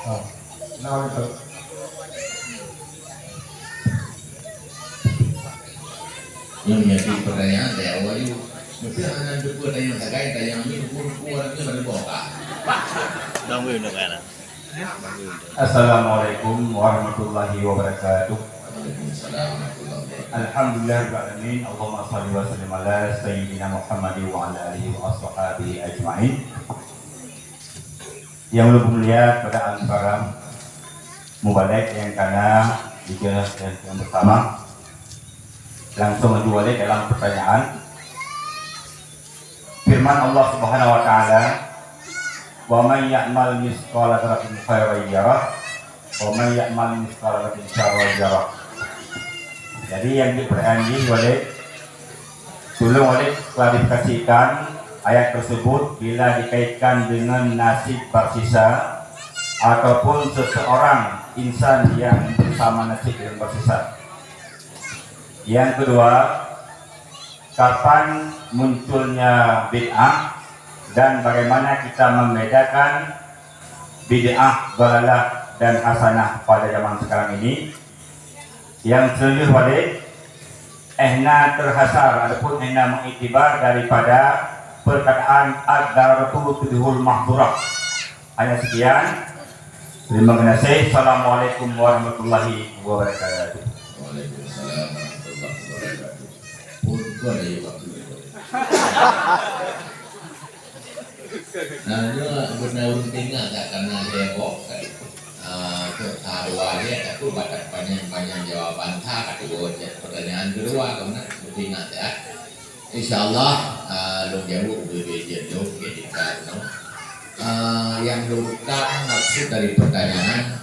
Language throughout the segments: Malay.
Oh, kenapa itu? Yang menjadi pertanyaan saya awal itu mesti anak jumpa tanya sakai tanya ini orangnya pada boka. Gangguin dong kan? Assalamualaikum warahmatullahi wabarakatuh. Waalaikumsalam warahmatullahi wabarakatuh. Alhamdulillahirrahmanirrahim. Allahumma salli wa sallim ala sayyidina Muhammad wa ala alihi wa ashabihi ajma'in. Yang lebih mulia pada antara mubalek yang karena dijelaskan yang pertama langsung menjualnya dalam pertanyaan firman Allah Subhanahu wa taala, wa may ya'mal mithqala dzarratin khairan yarah wa may ya'mal mithqala dzarratin syarran yarah. Jadi yang diperhatikan oleh tolong oleh klarifikasikan ayat tersebut bila dikaitkan dengan nasib bersisa ataupun seseorang insan yang bersama nasib yang bersisa. Yang kedua, kapan munculnya bid'ah dan bagaimana kita membedakan bid'ah, dhalalah dan hasanah pada zaman sekarang ini. Yang selanjutnya, ehna terhasar adapun ehna mengiktibar daripada perkataan ad-daratu tudhul mahdurah. Hanya sekian. Terima kasih. Assalamualaikum warahmatullahi wabarakatuh. Waalaikumsalam warahmatullahi wabarakatuh. Pun ada waktu itu. Nah, dia benar tinggal tak karena dia kok. Awalnya aku batas panjang jawaban tak kategori pertanyaan kedua karena tinggal ya. Insyaallah long jauh berbeda jauh kita yang lengkap maksud dari pertanyaan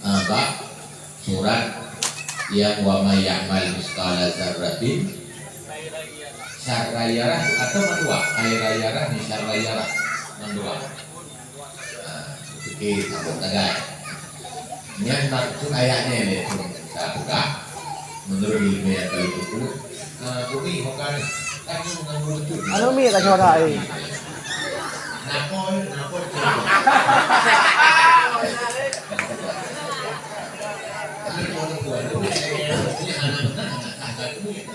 bab surat yang wa may ya'mal mithqala dzarratin syarrayarah atau mandua khairayarah ni syarrayarah mandua itu sambung tagay yang maksud ayatnya ini saya buka menurut ilmu yang kali itu bumi hokan kami menganggur itu Ano mi ka chora ai? napol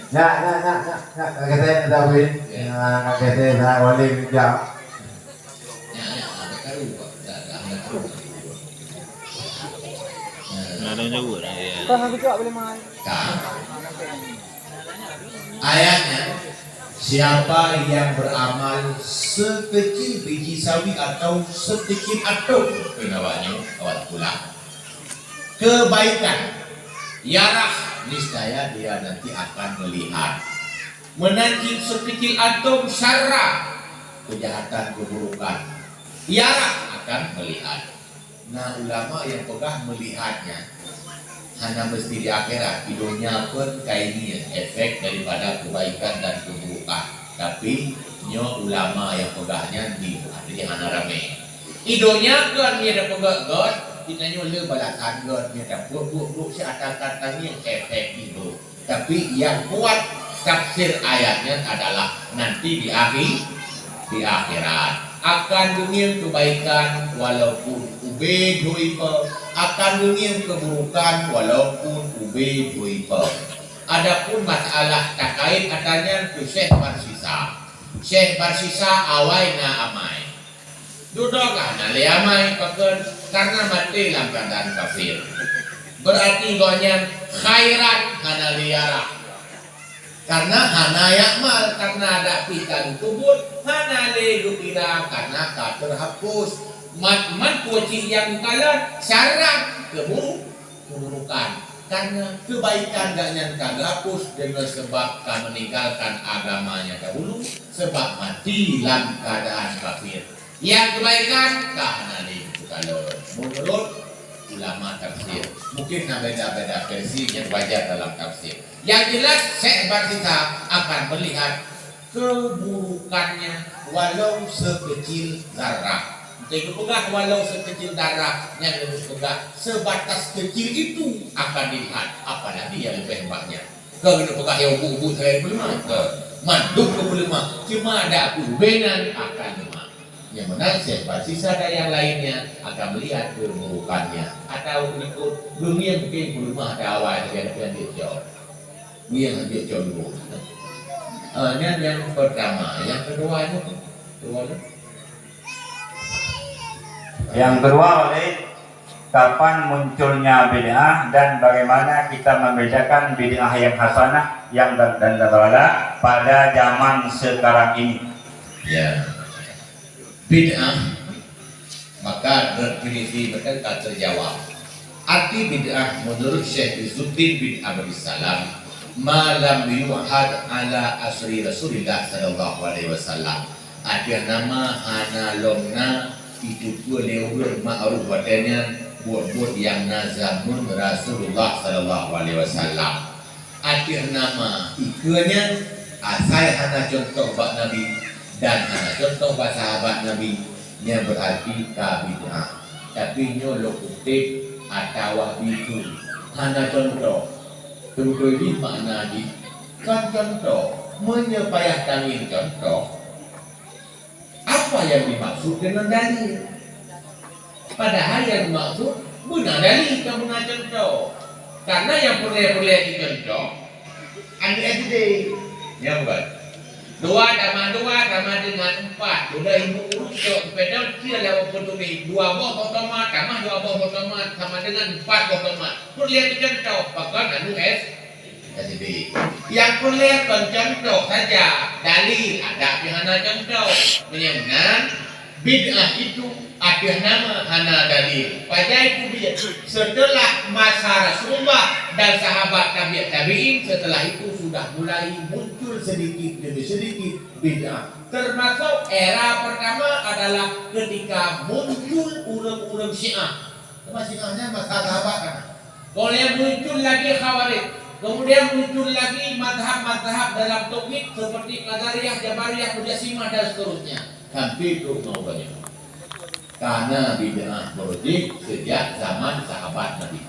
Kakek Dawin, kakek Wali Rijal. Ada juga ya. Kau nanti kau boleh main. Ayatnya, siapa yang beramal sekecil biji sawi atau sekecil atom kenawanya awal pula kebaikan yarah niscaya dia nanti akan melihat menanjing sekecil atom syarra kejahatan keburukan yarah akan melihat. Nah ulama yang pegah melihatnya hanya mesti di akhirat, di dunia pun kayak ini efek daripada kebaikan dan keburukan. Tapi nyo ulama yang pegahnya di hana rame. Di dunia kan dia ada pegah God, kita nyo le balasan God, dia ada buruk si atas-atas yang efek itu. Tapi yang kuat tafsir ayatnya adalah nanti di akhirat akan dunia kebaikan walaupun ube doipa, akan dunia keburukan walaupun ube doipa. Adapun masalah terkait adanya ke Syekh Barsisa. Syekh Barsisa awai na amai. Duduklah na le amai pakai karena mati dalam keadaan kafir. Berarti gonya khairan hana liarah. Karena hana yakmal karena ada pikan kubur hana le dukira karena tak terhapus mat kucing yang kalah syarat keburukan karena kebaikan gak nyangka hapus dengan sebab kan meninggalkan agamanya dahulu sebab mati dalam keadaan kafir yang kebaikan karena le kalau menurut ulama tafsir mungkin beda-beda versi yang wajar dalam tafsir. Yang jelas Syekh Barsisa akan melihat keburukannya walau sekecil zarah. Jadi pegah walau sekecil darah yang lebih pegah sebatas kecil itu akan dilihat apalagi yang lebih hebatnya. Kalau pegah yang ubu saya belum ke manduk ke belum cuma ada ubenan akan lemah. Yang menang siapa? Sisa dari yang lainnya akan melihat keburukannya. Atau ikut dunia mungkin belum ada awal yang dia jauh. Dia yang dia jauh dulu. Yang pertama, yang kedua itu, Yang kedua, Walid, kapan munculnya bid'ah dan bagaimana kita membedakan bid'ah yang hasanah yang dan dalalah pada zaman sekarang ini? Ya, bid'ah maka definisi mereka terjawab. Arti bid'ah menurut Syekh Izzuddin bin Abdul Salam, malam yuhad ala asri Rasulullah sallallahu alaihi wasallam. Ada nama hana lomna itu pun lewur ma'ruf wadanya buat yang nazamun Rasulullah sallallahu alaihi wasallam. Ada nama ikutnya asal hana contoh bak Nabi dan hana contoh bak sahabat Nabi yang berarti bid'ah. Tapi nyolo kutip atau itu hana contoh tentu makna di kan contoh menyepayahkan contoh. Apa yang dimaksud dengan dalil? Padahal yang dimaksud benar dalil kamu nak contoh. Karena yang boleh dicontoh SD yang bukan. Dua tambah dengan 4. Sudah ibu urus sepeda kira lewat potong 2 boh otomat tambah 2 boh otomat sama dengan 4 otomat. Boleh dicontoh bahkan anu SD. Yang boleh contoh saja dalil ada hana contoh menyebutkan bid'ah itu ada nama hana dalil. Pada itu dia setelah masa Rasulullah dan sahabat tabi'in setelah itu sudah mulai muncul sedikit demi sedikit bid'ah. Termasuk era pertama adalah ketika muncul ulama Syiah. Syiahnya masa sahabat kan. Kemudian muncul lagi Khawarij. Kemudian muncul lagi madhab-madhab dalam tauhid seperti Qadariyah, Jabariyah, Mujassimah dan seterusnya. Hampir mau banyak. Karena bid'ah berwujud sejak zaman sahabat Nabi.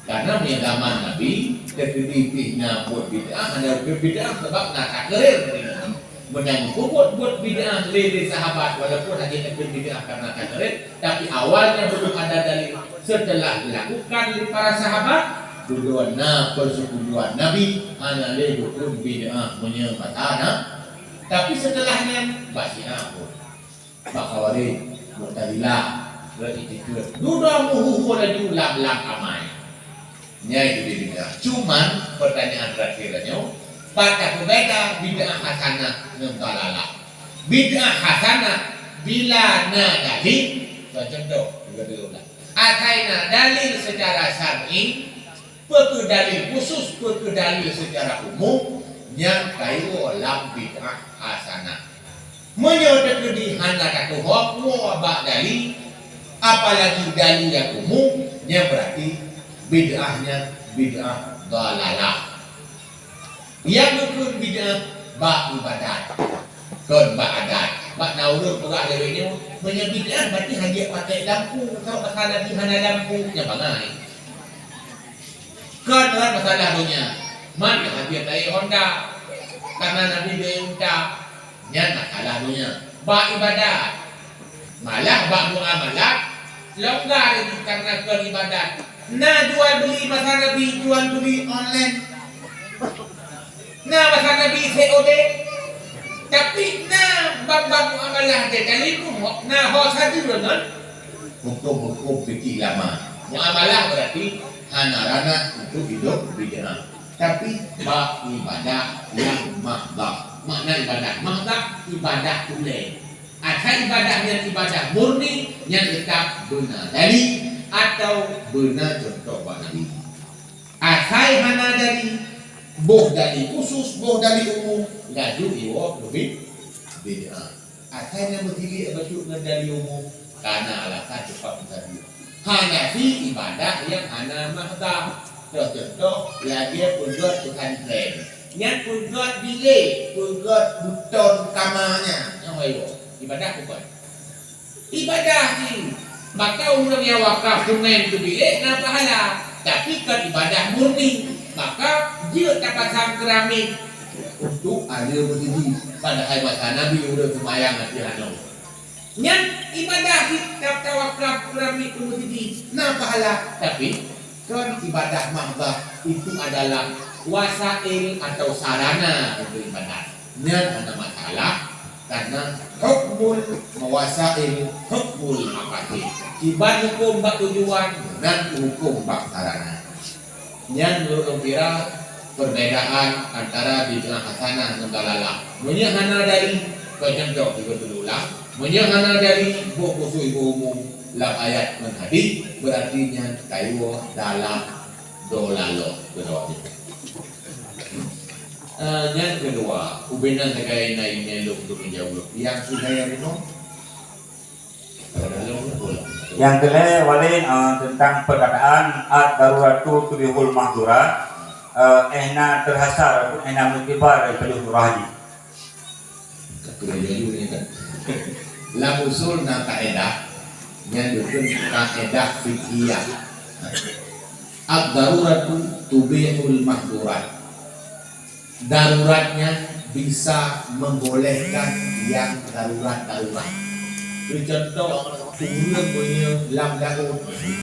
Karena punya zaman Nabi, terkidipihnya buat bid'ah, ada bid'ah sebab nak kerir. Menang buat bid'ah dari sahabat, walaupun hanya bid'ah karena kerir, tapi awalnya belum ada dalil. Setelah dilakukan oleh para sahabat, tujuannya persetujuan Nabi hanya lekuk bid'ah punya matana. Tapi setelahnya Syiah pun Khawarij, Mu'tazilah, berikut dua muhu lagi ulang amai. Nya itu bid'ah. Cuman pertanyaan terakhirnya, pada berbeda bid'ah hasanah dan dalalah. Bid'ah hasanah bila na dalil, contoh juga diulang. Ataina dalil secara syar'i, perlu dalil khusus, perlu dalil secara umum yang kayu lam bid'ah hasanah. Menyodok di hana kata hukum abak dalil, apalagi dalil yang umum, yang berarti bid'ahnya bid'ah dalalah. Yang bukan bid'ah bak ibadat, kon bak adat, bak naurut perak lewenya, menyebid'ah berarti hanya pakai lampu, kalau masalah di hana lampu, yang bangai. Kan masalah dunia, mana hadiah dari Honda, karena Nabi dia minta, yang masalah dunia. Bak ibadat, malah bak muamalah, longgar ini karena beribadat. Nah jual beli masa Nabi, jual beli online. Nah masa Nabi COD. Tapi nah bab muamalah dia kali itu, nah hos hadir dengan hukum fikih lama. Muamalah berarti hanarana untuk hidup bid'ah. Tapi bab ibadah yang mahdah. Makna ibadah mahdah, ibadah tulai. Ada ibadah yang ibadah murni yang tetap benar dari atau benar contoh Nabi. Asal hana dari boh dari khusus, boh dari umum, laju iwak lebih beda. Asalnya berdiri betul dari umum karena alasan cepat tadi. Hanafi ibadah yang hana mahdah. Contoh lagi punjat Tuhan keren. Yang punjat bilik, punjat buton kamarnya. Apa itu? Ibadah bukan? Ibadah sih. Maka orang yang wakaf sungai itu bilik nak pahala. Tapi kan ibadah murni. Maka dia tak pasang keramik untuk ada berdiri. Padahal masa Nabi sudah sembahyang hati hanau. Nyan ibadah kita tawakal piramid kumudi na pahala, tapi kan ibadah mahbah itu adalah wasail atau sarana untuk ibadah. Nyan ada masalah karena hukmul mawasail hukmul maqasid. Ibadah hukum bak tujuan dan hukum bak sarana. Nyan menurut kira perbedaan antara di tengah hasanah dan dalalah. Menyahana dari contoh juga tudulah. Menyahana dari buku ibu umum lam ayat menghadis berarti nya kaiwo dalam dolalo kedua. Yang kedua, ubenan terkait naik meluk untuk menjawab yang sudah yang minum. Yang kedua walin tentang perkataan ad-daruratu tubihul mahdurat, ehna terhasar ataupun ehna mutibar dari peluh haji. Kemudian juga kan. La usul na kaedah yang dukun kaedah fiqhiyah. Ad-daruratu tubihul mahdurat. Daruratnya bisa membolehkan yang darurat-darurat. Contoh, turun punya lam daun